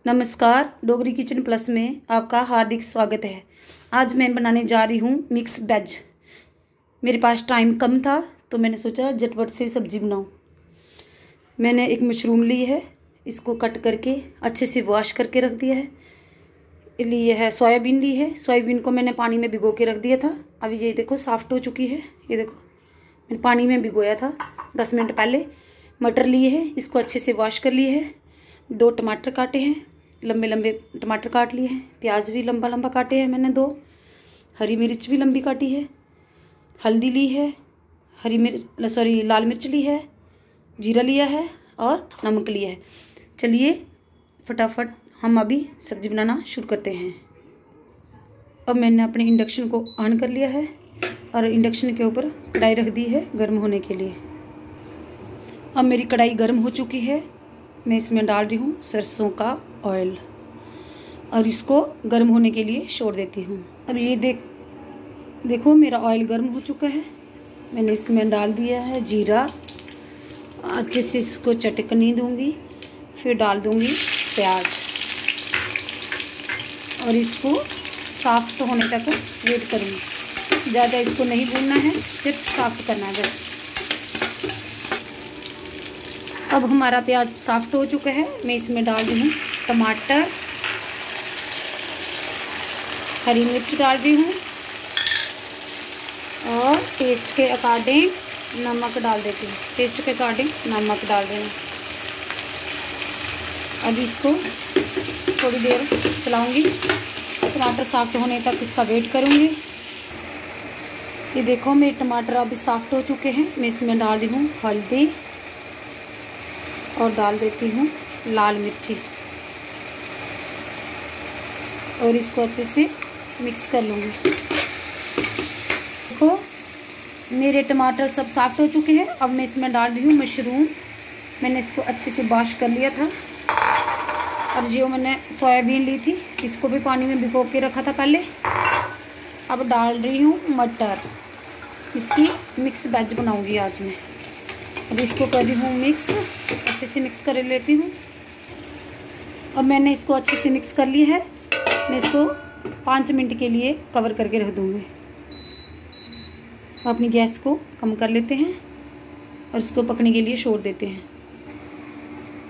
नमस्कार, Dogri kitchen plus में आपका हार्दिक स्वागत है। आज मैं बनाने जा रही हूँ मिक्स वेज। मेरे पास टाइम कम था तो मैंने सोचा झटपट से सब्जी बनाऊँ। मैंने एक मशरूम ली है, इसको कट करके अच्छे से वॉश करके रख दिया है। लिए है सोयाबीन ली है, सोयाबीन को मैंने पानी में भिगो के रख दिया था। अभी ये देखो सॉफ्ट हो चुकी है। ये देखो मैंने पानी में भिगोया था 10 मिनट पहले। मटर लिए है, इसको अच्छे से वॉश कर लिए है। 2 टमाटर काटे हैं, लंबे लंबे टमाटर काट लिए हैं। प्याज भी लंबा लंबा काटे हैं मैंने 2। हरी मिर्च भी लंबी काटी है। हल्दी ली है, लाल मिर्च ली है, जीरा लिया है और नमक लिया है। चलिए फटाफट हम अभी सब्जी बनाना शुरू करते हैं। अब मैंने अपने इंडक्शन को ऑन कर लिया है और इंडक्शन के ऊपर कढ़ाई रख दी है गर्म होने के लिए। अब मेरी कढ़ाई गर्म हो चुकी है। मैं इसमें डाल रही हूँ सरसों का ऑयल और इसको गर्म होने के लिए छोड़ देती हूँ। अब ये देखो मेरा ऑयल गर्म हो चुका है। मैंने इसमें डाल दिया है जीरा। अच्छे से इसको चटकनी दूंगी, फिर डाल दूंगी प्याज और इसको सॉफ्ट होने तक वेट करूँगी। ज़्यादा इसको नहीं भूनना है, सिर्फ सॉफ्ट करना है बस। अब हमारा प्याज सॉफ्ट हो चुका है। मैं इसमें डाल रही हूँ टमाटर, हरी मिर्च डाल रही हूँ और टेस्ट के अकॉर्डिंग नमक डाल देती हूँ। टेस्ट के अकॉर्डिंग नमक डाल रही हूँ। अब इसको थोड़ी देर चलाऊंगी, टमाटर सॉफ्ट होने तक इसका वेट करूँगी। ये देखो मेरे टमाटर अभी सॉफ्ट हो चुके हैं। मैं इसमें डाल रही हूँ हल्दी और डाल देती हूँ लाल मिर्ची और इसको अच्छे से मिक्स कर लूँगी। देखो मेरे टमाटर सब सॉफ्ट हो चुके हैं। अब मैं इसमें डाल रही हूँ मशरूम। मैंने इसको अच्छे से वॉश कर लिया था। और जो मैंने सोयाबीन ली थी इसको भी पानी में भिगो के रखा था पहले। अब डाल रही हूँ मटर। इसकी मिक्स वेज बनाऊँगी आज मैं। अब इसको कर रही हूँ मिक्स, अच्छे से मिक्स कर लेती हूँ। अब मैंने इसको अच्छे से मिक्स कर लिया है। मैं इसको 5 मिनट के लिए कवर करके रख दूँगी। अपनी गैस को कम कर लेते हैं और इसको पकने के लिए छोड़ देते हैं।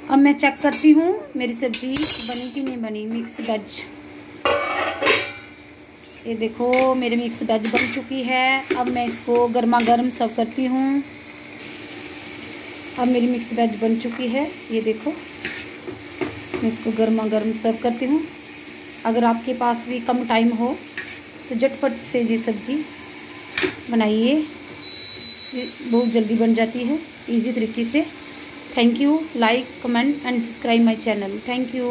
अब मैं चेक करती हूँ मेरी सब्जी बनी कि नहीं बनी। मिक्स वेज, ये देखो मेरी मिक्स वेज बन चुकी है। अब मैं इसको गर्मा गर्म सर्व करती हूँ। अब मेरी मिक्स वेज बन चुकी है। ये देखो मैं इसको गर्मा गर्म सर्व करती हूँ। अगर आपके पास भी कम टाइम हो तो झटपट से ये सब्जी बनाइए, बहुत जल्दी बन जाती है इजी तरीके से। Thank you. Like, comment and subscribe my channel. Thank you.